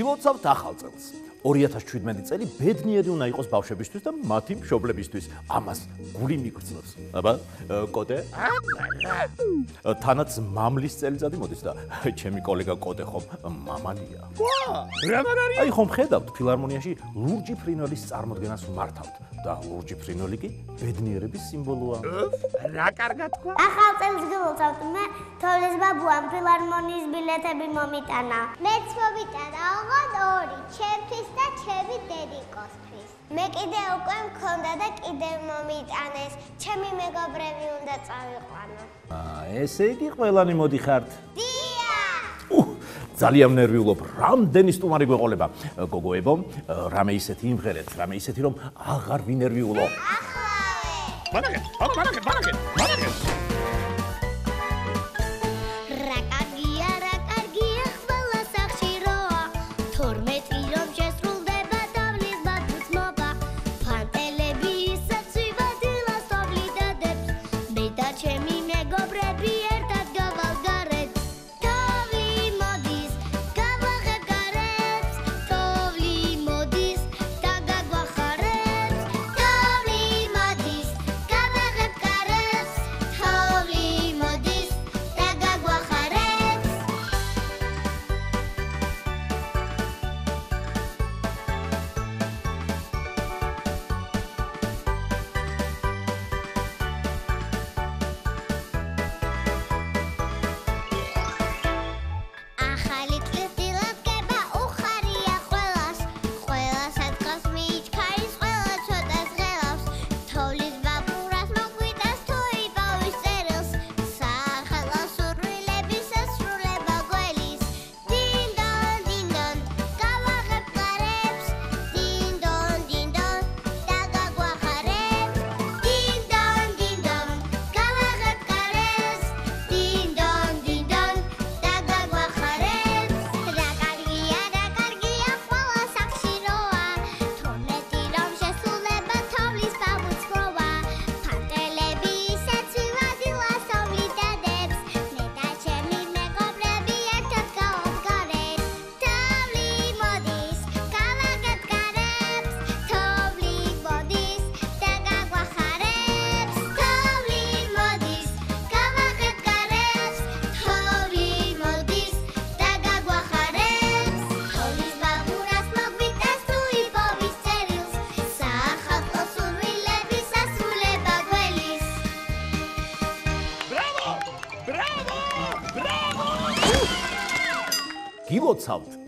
გილოცავთ ახალ წელს. 2017 წელი ბედნიერი უნდა იყოს ბავშვებისთვის და მათი მშობლებისთვის. ამას გული მიგრძნობს. აბა, კოტე? თანაც მამლის წელიწადი მოდის და ჩემი კოლეგა კოტე ხომ მამალია. რა არის? აი ხომ ხედავთ ფილარმონიაში ლურჯი ფრინველის წარმოდგენას მართავთ და ლურჯი ფრინველი კი ბედნიერების სიმბოლოა. რა კარგად თქვა? ახალ წელს გილოცავთ, მე თოვლის ბაბუამ ფილარმონიის ბილეთები მომიტანა. მეც მომიტანა ოღონდ 2, ჩემთვის და ჩემი დედიკოსთვის. მე კიდე უკვე მქონდა და კიდე მომიტანეს. ჩემი მეგობრები უნდა წავიყვანო. ესე იგი ყველანი მოდიხართ. დიახ! ძალიან ნერვიულობ, რამდენი სტუმარი გვეყოლება. გოგოებო, რამე ისეთი იმღერეთ, რამე ისეთი რომ აღარ ვინერვიულო. ბანაკე.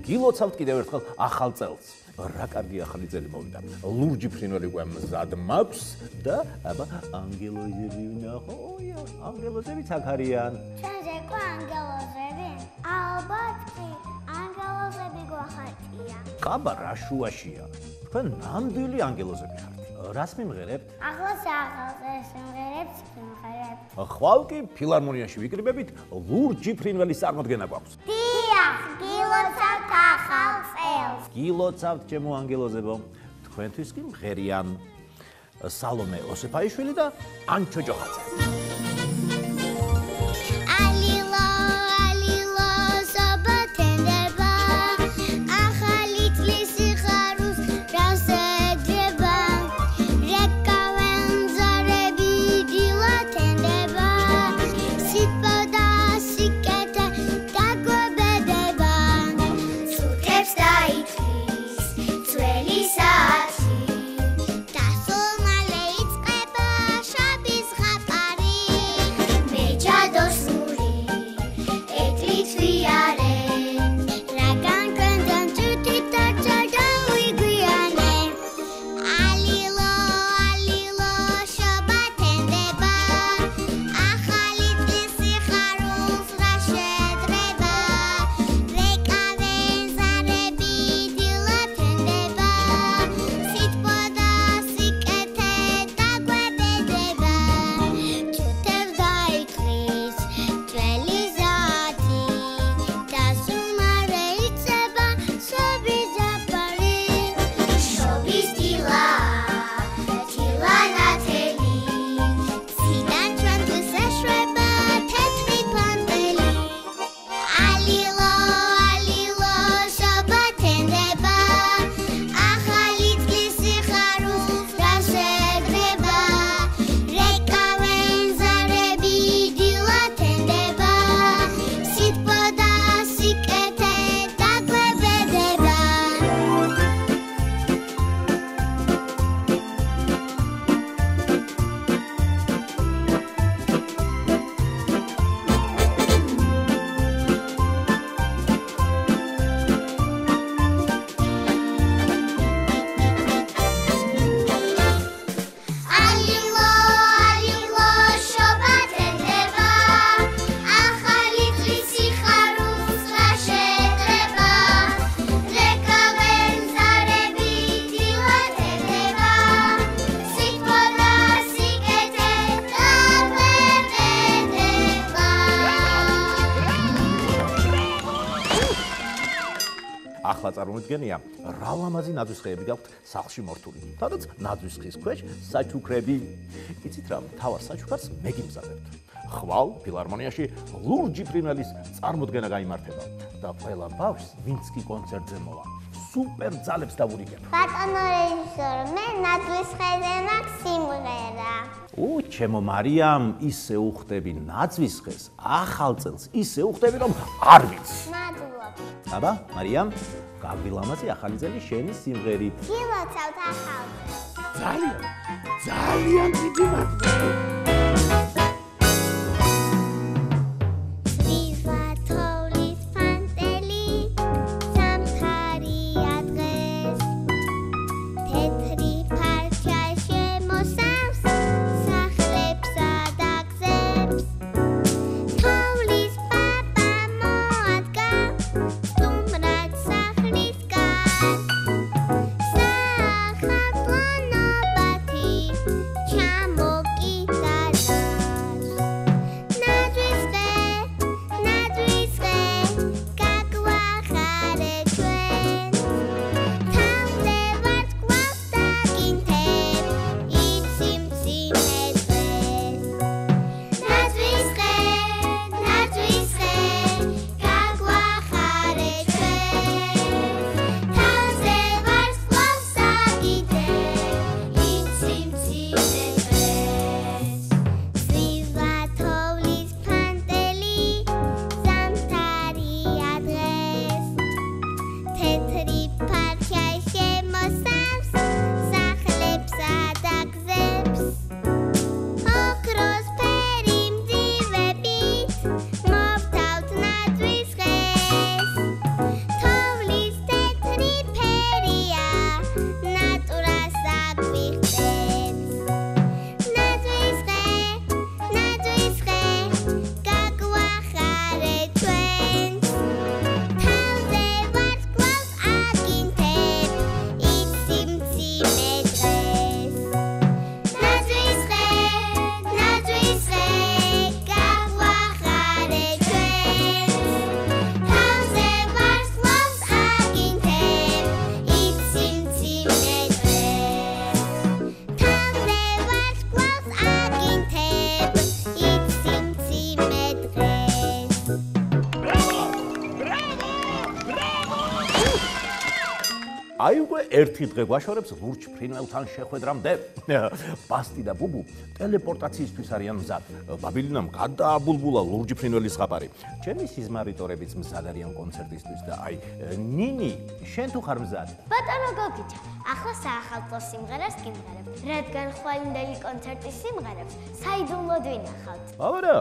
გილოცავთ კიდევ ერთხელ ახალ წელს. რა კარგი ახალი წელი მოვიდა. ლურჯი ფრინველი გვემზად მაქვს და აბა ანგელოზები ვნახო. ანგელოზებიც აქ არიან. ჩემზე ყო ანგელოზები? ალბათ კი, ანგელოზები გვახატია. კაბა რა შუაშია. თქვენ ნამდვილი ანგელოზები ხართ. რას მიმღერებთ? ახლა ახალ სიმღერებს ვიმღერებ. ხვალ კი ფილარმონიაში ვიკრიბებით ლურჯი ფრინველის წარმოდგენა გვაქვს. დიახ, გილოცავთ ახალ წელს. გილოცავთ ჩემო ანგელოზებო. თქვენთვის კი მღერიან სალომე ოსეფაიშვილი და ანჩო ჯოხაძე. დასულ მალე იწყება შაბის ღაპარი. ახლა წარმოიდგენია, რა ლამაზი ნაძვისხეები გაქვთ სახლში მორთული. სადაც ნაძვისხის ქვეშ საჩუქრები. იცით რა, თავარ საჩუქარს მე გიმზადებთ. ხვალ ფილარმონიაში ლურჯი ფრინველის წარმოდგენა გაიმართება და ყველა ბავშვს ვინც კი კონცერტზე მოვა. სუპერ ძალებს დავურიგებ. ბატონო რეჟისორ, მე ნაძვისხეზე მაქვს სიმღერა. ჩემო მარიამ, ისე უხდები ნაძვისხეს, ახალ წელს ისე უხდები, რომ არ ვიცი. მადლობა. აბა, მარიამ, გაგვილამაზი ახალი წელი შენი სიმღერით. გილოცავთ ახალ. ძალიან დიდი მადლობა. აი უკვე ერთი დღე გვაშორებს ლურჯ ფრინველთან შეხვედრამდე. ბასტი და ბუბუ ტელეპორტაციისთვის არიან მზად. ბაბილინამ გადააბულბულა ლურჯი ფრინველის ზღაპარი. ჩემი სიზმარიტორებიც მზად არიან კონცერტისთვის და აი ნინი, შენ თუ ხარ მზად? ბატონო გოგიჩა, ახლა საახალწლო სიმღერას გიმღერებ, რადგან ხვალინდელი კონცერტის სიმღერებს საიდუმლოდ ვინახავთ. აბარა,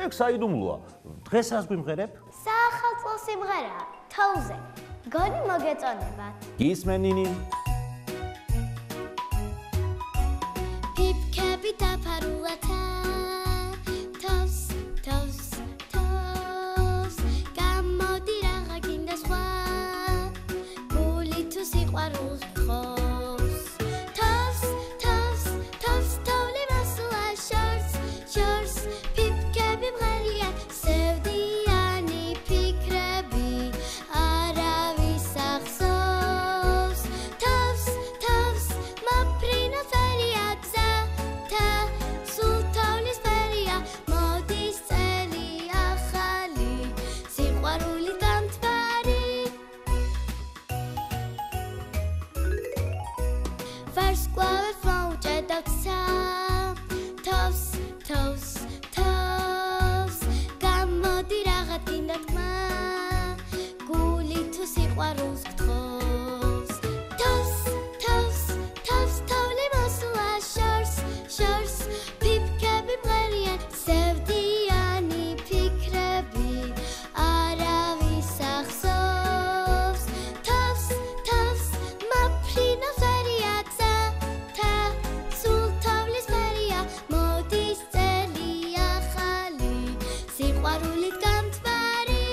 ეგ საიდუმლოა. დღეს რას გვიმღერებ? საახალწლო სიმღერაა, თოვლზე. გონი მოგეწონებათ. გისმენ ნინი. ფიფქები დაფარულათა, თავს, თავს, თავს, გამოდი რაღა გინდა სხვა, გული თუ სიყვარულს გთხოვს. თავს, თავს, თავს, თოვლი მასულა შორს, შორს, ფიფქები მღერიან, სევდიანი ფიქრები, არავის ახსოვს. თავს, თავს, მაფრინო ფერია გზა, თა, სულ თოვლის ფერია, მოდის წელი ახალი, სიყვარული დამთვარი. ვარსკვლავებს მოუჭედა გზა, თავს, თავს, თავს, გამოდი რაღა გინდა თქმა, გული თუ სიყვარულს გთხოვს. თავს, თავს, თავს, თოვლი მოსულა შორს, შორს, ფიფქები მღერიან, სევდიანი ფიქრები, არავის ახსოვს. თავს, თავს, მაფრინო ფერია გზა, თა, სულ თოვლის ფერია, მოდის წელი ახალი, სიყვარულით გამთვარი.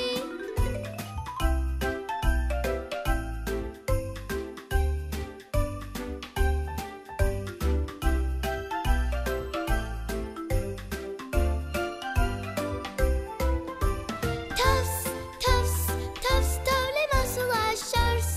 თავს, თავს, თავს, თოვლი მოსულა შორს,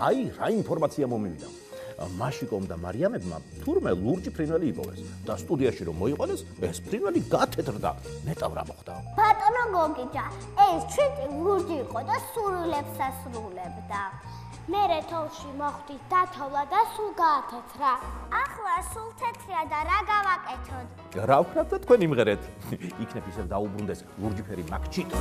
აი რა ინფორმაცია მომივიდა. მაშიკომ და მარიამებმა თურმე ლურჯი ფრინველი იპოვეს და სტუდიაში რომ მოიყვანეს, ეს ფრინველი გათეთრდა. ნეტავ რა მოხდა? ბატონო გოგიჯა, ეს ჩვენი ლურჯი იყო და სურვილებს ასრულებდა. მერე თოლში მოხვდით დათოვლა და სულ გაათეთრა. ახლა სულ თეთრია და რა გავაკეთოთ? რა ვქნათ და თქვენ იმღერეთ. იქნებ ისევ დაუბრუნდეს ლურჯიფერი მაგჩიტს.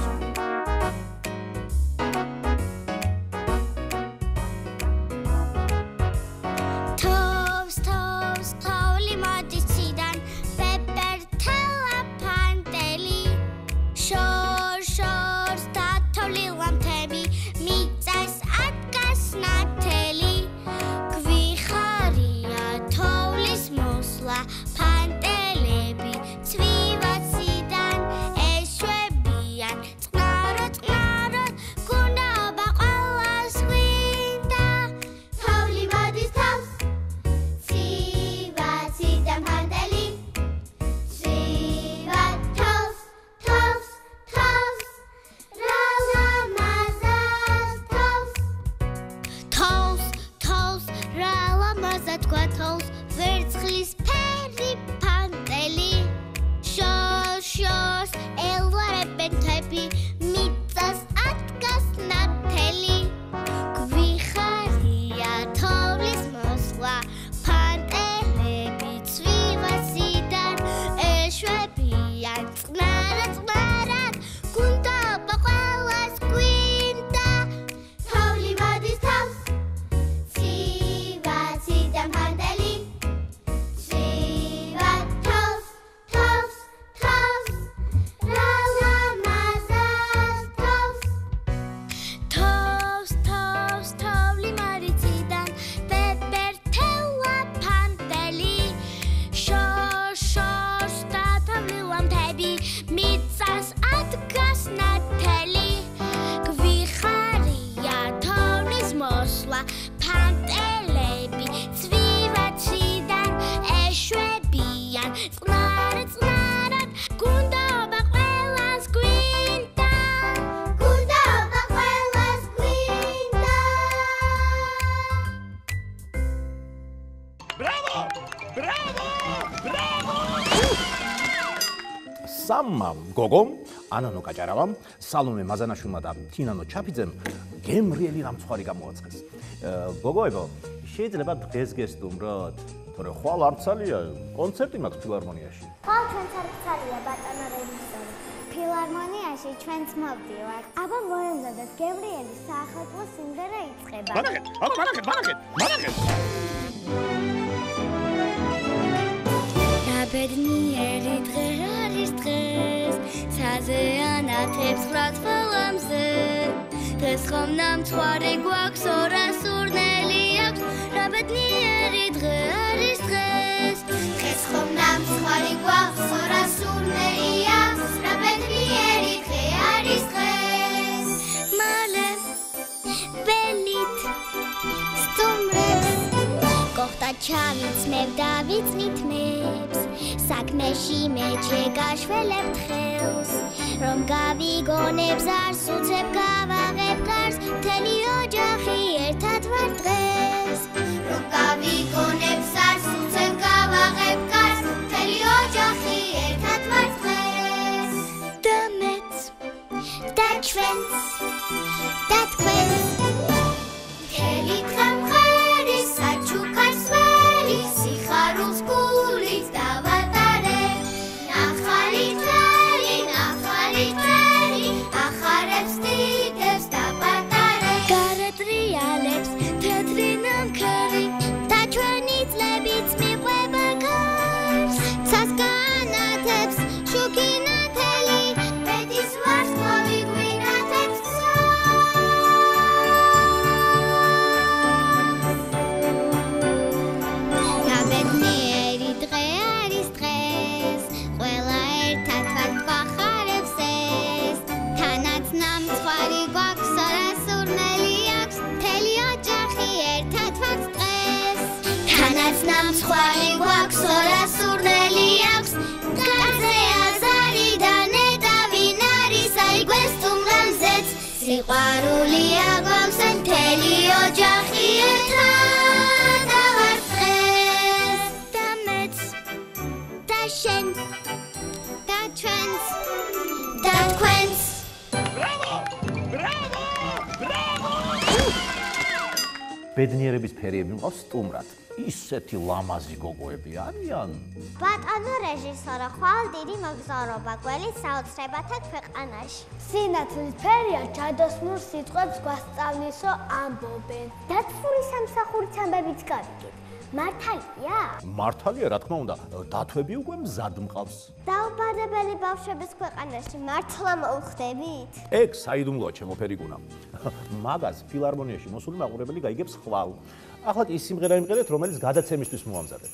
სამმა გოგომ, ანანო კაჭარავამ, სალომე მაზანაშვილმა და თინანო ჩაფიძემ გემრიელი რამცხვარი გამოაცხეს. გოგოებო, შეიძლება დღეს გესტუმროთ, თორე ხვალ არ ცალია, კონცერტი მაქვს ფილარმონიაში. ხვალ ჩვენც არ ცალია, ბატონო რეჟისორი. ფილარმონიაში ჩვენც მოვდივართ. აბა მოემზადოთ, გემრიელი საახალწლო სიმღერა იწყება. მანაგეთ. ბედნიერი დღე არის დღეს, საზეანათებს ხრათ ველამზე. დღეს ხომ ნამცხვარი გვაქვს, ორა სურნელი აქვს, რა ბედნიერი დღე არის დღეს. დღეს ხომ ნამცხვარი გვაქვს, ორა სურნელი აქვს, რა ბედნიერი დღე არის დღეს. მალე ველით სტუმრებს გოხდა ჩავიცმევ და ვიცნით მებს, საქმეში მეჩე გაშველებთ ხელს, რომ გავიგონებ ზარს, უცებ გავაღებ გარს, მთელი ოჯახი ერთად ვარ დღეს. რომ გავიგონებ ზარს, უცებ გავაღებ გარს, მთელი ოჯახი ერთად ვარ დღეს. და მეც, და ჩვენც, და თქვენც, მთელი დღე მღერის საჩუქარს ველი, სიხარულს გულით დავატარებ. ნახალი წელი, ახარებს დიდებს და პატარებს. გარედრიალებს თეთრი ნამქარი, და ჩვენი წლებიც მიყვება გარს. ცას განათებს შუქი ნათელი, ბედის ვარსკვლავი გვინათებს ბედნიერი დღე არის დღეს, ყველა ერთად ვარ გვახარებს ეს. თანაც ნამცხვარი გვაქვს, ორა სურნელი აქვს, მთელი ოჯახი ერთად ვარ დღეს. თანაც ნამცხვარი გვაქვს, ორა სურნელი აქვს, გარზე აზარი და ნეტავი ნარის, აი გვესტუმრამზეც სიყვარულია გვაქვს მთელი ოჯახი ერთად ავარ დღეს და მეც და შენ და ჩვენს და თქვენს ბედნიერების ფერიები მყავს სტუმრად. ისეთი ლამაზი გოგოები არიან. ბატონო რეჟისორო, ხვალ დიდი მოგზაურობა გველის საოცრებათა ქვეყანაში. სინათლის ფერია ჯადოსნურ სიტყვებს გვასწავლისო ამბობენ. დათვური სამსახურის ამბებიც გავიგეთ. მართალია? მართალია, რა თქმა უნდა, დათვები უკვე მზად მყავს. დაუბადებელი ბავშვების ქვეყანაში მართლა მოვხდებით? ეგ საიდუმლოა, ჩემო ფერიგუნა. მაგას ფილარმონიაში მოსული მაყურებელი გაიგებს ხვალ. ახლა ის სიმღერა იმღერეთ, რომელიც გადაცემისთვის მოამზადეთ.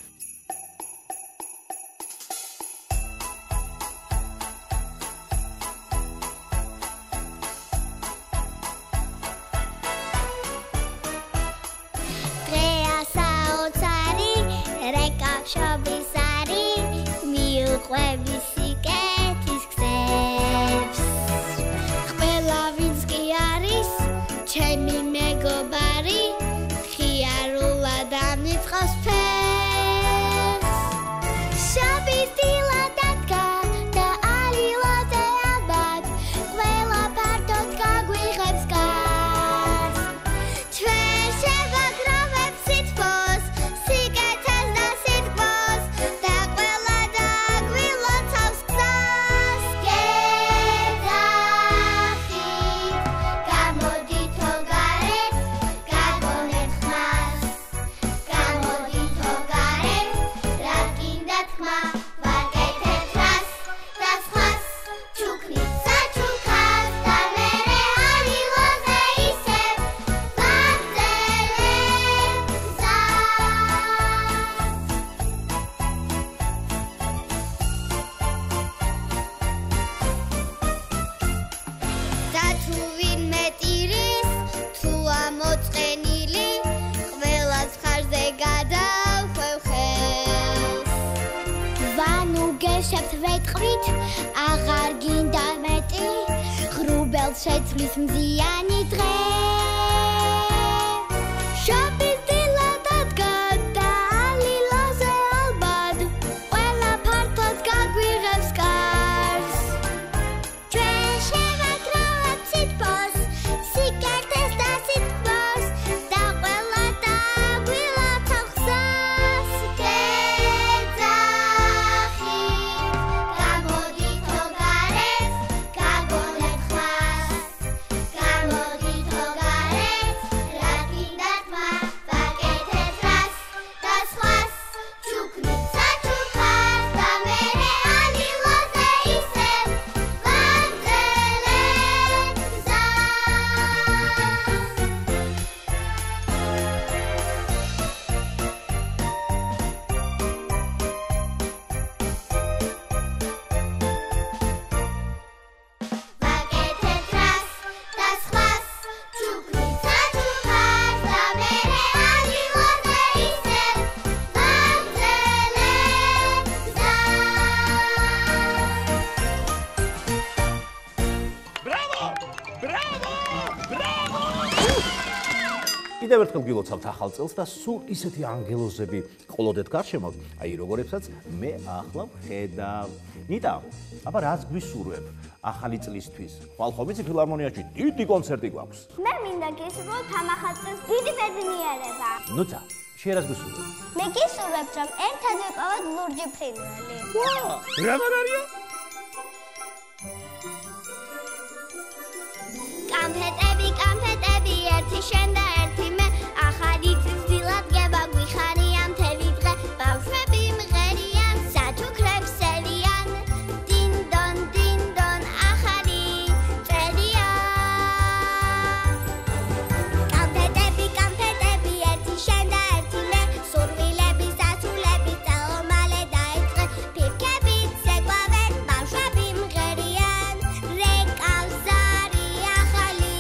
აღარ გინდა მეტი ღრუბელს შეცვლის მზიანი დღე შობის დილად ადგა და ალილოზე ალბად ყველა ფართოდ გაგვიღებს კარს ჩვენ შევაგროვებთ სითბოს სიკეთეს და სითბოს და ყველა დაგვილოცავ გზას კიდევ ერთხელ გილოცავთ ახალ წელს და სულ ისეთი ანგელოზები ყოლოდეთ გარშემო, აი როგორებსაც მე ახლა ვხედავ. ნიტა, აბა რას გვისურვებ ახალი წლისთვის? ხვალ ხომ იცი ფილარმონიაში დიდი კონცერტი გვაქვს. მე მინდა გისურვოთ ამ ახალ წელს დიდი ბედნიერება. ნუცა, შენ რას გვისურვებ? მე გისურვებ, რომ ერთად ვიყავოთ ლურჯი ფრინველი. ვა, რა მარია? კამფეტები, ერთი შენ და ერთი მე, ახალი წლის დილად გება გვიხარია მთელი დღე, ბავშვები მღერიან, საჩუქრებს ელიან, დინდონ, ახალი წელია. კამფეტები, ერთი შენ და ერთი მე, სურვილების დასრულების წელომალე დაიწყე, ფირქებით ზეგვავენ, ბავშვები მღერიან, რეკავს ზარი ახალი.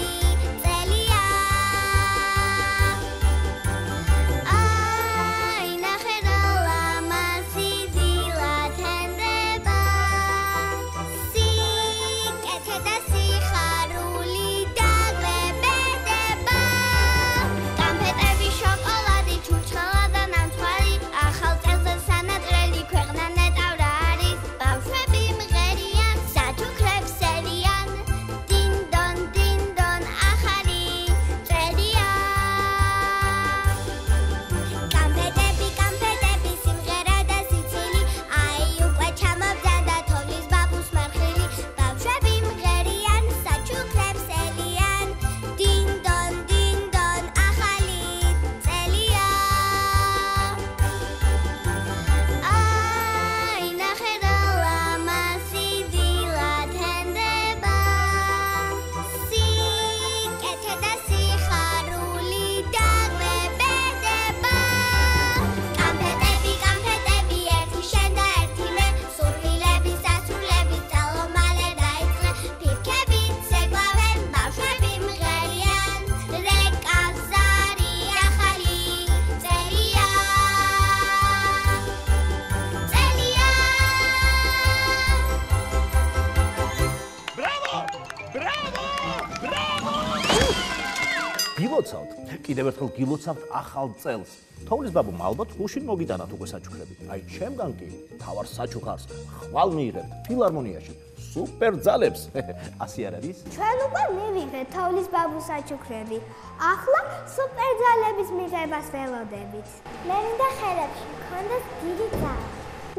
გილოცავთ, კიდევ ერთხელ გილოცავთ ახალ წელს. თოვლის ბაბუმა ალბათ გუშინ მოგიტანათ უკვე საჩუქრები. აი, ჩემგან კი თავარ საჩუქარს ხვალ მიიღებთ ფილარმონიაში. სუპერ ძალებს. ასე არ არის? ჩვენ უკვე მივიღეთ თოვლის ბაბუს საჩუქრები. ახლა სუპერ ძალების მიღებას ველოდებით. მე მინდა ხელებში მქონდეს დიდი ძალა.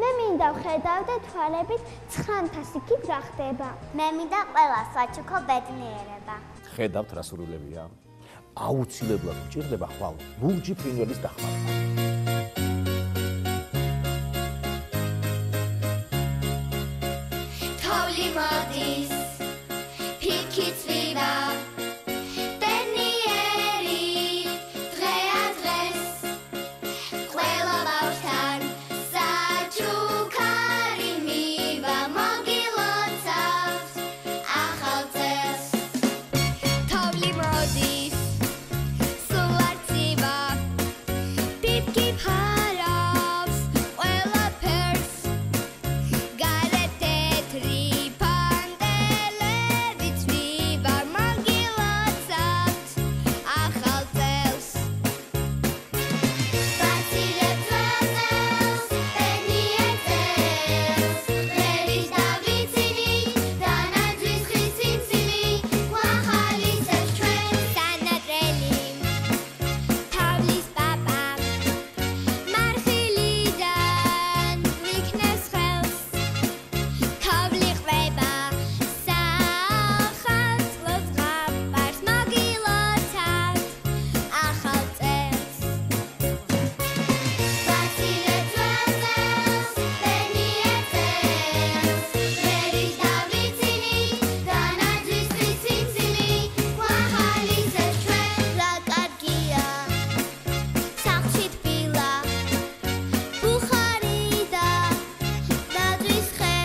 მე მინდა ვხედავდე თვალებით 900 კი რა ხდება. მე მინდა ყველა საჩუქო ბედნიერება. ხედავთ რა სურვილებია? აუცილებლად მჭირდება ხვალ ლურჯი ფრინველის დახმარება. თოვლი მოდის, ფიქი წვივა, ბედნიერი დღეა დღეს, ყველა ბავშვთან საჩუქარი მივა, მოგილოცავთ ახალ წელს. თოვლი მოდის, სულ არ წივა, ფიქი ფარავს ყველაფერს, გარეთ თეთრი ფანტელები წვივა, მოგილოცავთ ახალ წელს. ვაცილებ ძველს, ბედნიერ წელს, ღერის დავიცინით, დანაძვის ხის სიმსივი, გვახალისებს ჩვენ სანატრელი. თოვლის ბაბა მარხილიდან ვიქნეს ხელს, თოვლი ყვება საახალწლოს ზღაპარს, მოგილოცავთ ახალ წელს. ვაცილებ ძველს, ბედნიერ წელს, ღერის დავიცინით, დანაძვის ხის სიმსივი, გვახალისებს ჩვენ. რა კარგია სახლში თბილა, ბუხარი და ნაძვის ხე,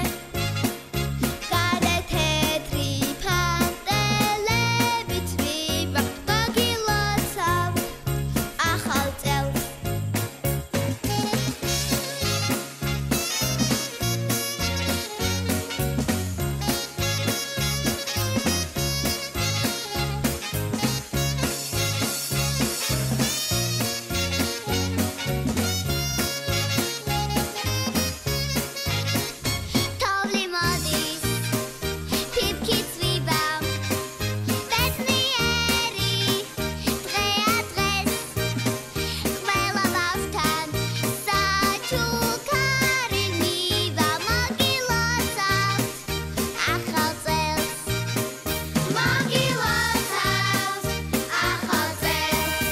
გარეთ თეთრი ფანტელები წვივა, მოგილოცავთ ახალ წელს. თოვლი მოდის, ფიფქი წვივა, ბედნიერი დღეა დღეს, ყველა ბავშვთან საჩუქარი მივა, მოგილოცავთ ახალ წელს. მოგილოცავთ ახალ წელს.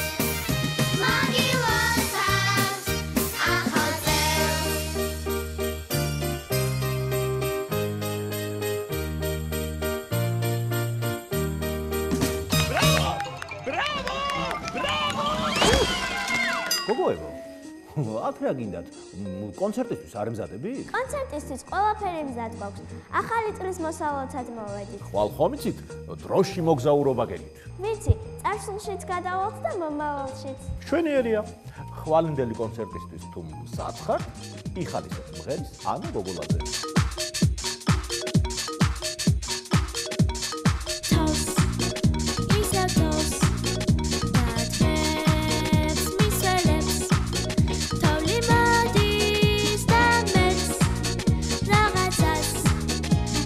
მოგილოცავთ ახალ წელს. გოგოებო, აქ რა გინდათ? კონცერტისთვის არ ემზადებით? კონცერტისთვის ყველაფერი მზად გვაქვს. ახალი წლის მოსალოცად მოვედით. ხვალ ხომ იცით, დროში მოგზაურობა გელით. ვიცი, წარსულშიც გადავალთ და მომავალშიც. ჩვენიერია. ხვალინდელი კონცერტისთვის თუ საცხართ, იხალისებს მღერის ანა გოგოლაძე. თავს, ისევ თავს, დათმებს მისველებს, თოვლი მოდის და მეც რაღაცას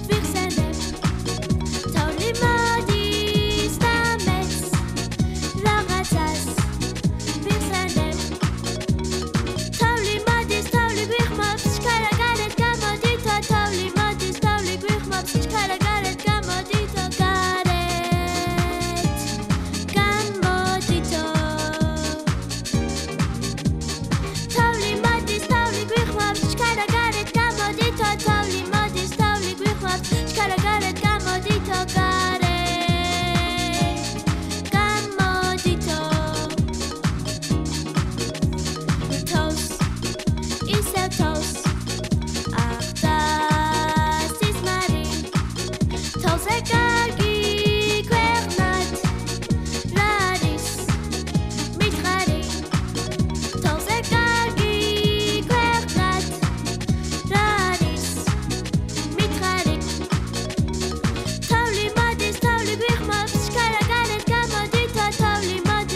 ვიხსენებ. თოვლი მოდის და მეც რაღაცას ვიხსენებ. თოვლი მოდის, თოვლი გვიხმობს, შქარა გარეთ გამოდითო, თოვლი მოდის, თოვლი გვიხმობს, შქარა გარეთ გამოდითო, გარეთ გამოდითო. თოვლი მოდის, თოვლი გვიხმობს, შქარა გარეთ გამოდითო, თოვლი მოდის, თოვლი გვიხმობს, შქარა გარეთ გამოდითო, გარეთ გამოდითო. თავს, ისევ თავს, ახდა სისმარი, თოვზე კარგი ქვეყნად რა არის მითხარი, თოვზე კარგი ქვეყნად რა არის მითხარი. თოვლი მოდის, თოვლი გვიხმობს, შქარა გარეთ გამოდითო, თოვლი მოდის,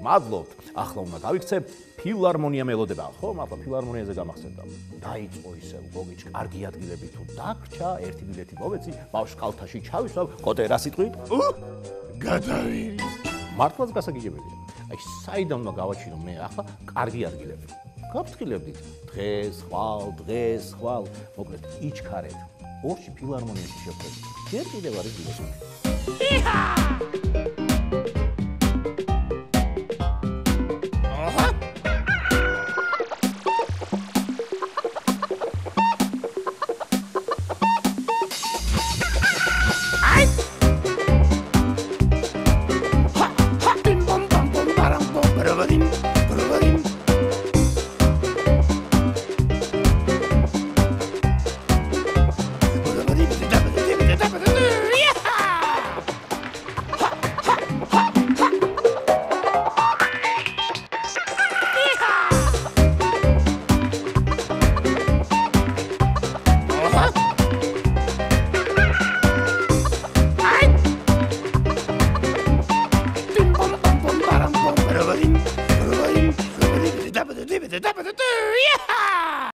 მადლობთ. ახლა უნდა გავიქცე ფილარმონია მელოდება. ხო, მაგრამ ფილარმონიაზე გამახსენდა. დაიწყო ისევ გოგიჩ, კარგი ადგილები თუ დაგრჩა, ერთი ბილეთი მოვეცი, ბავშვ კალთაში ჩავისვავ, კოტე რა სიტყვი? გადავირი. მართლაც გასაგებია. აი, საიდან უნდა გავაჩინო მე ახლა კარგი ადგილები? გავფრთხილებდით. დღეს ხვალ, მოკლედ იჩქარეთ. ორში ფილარმონიაში შევხვდებით. ჯერ კიდევ არის ბილეთი.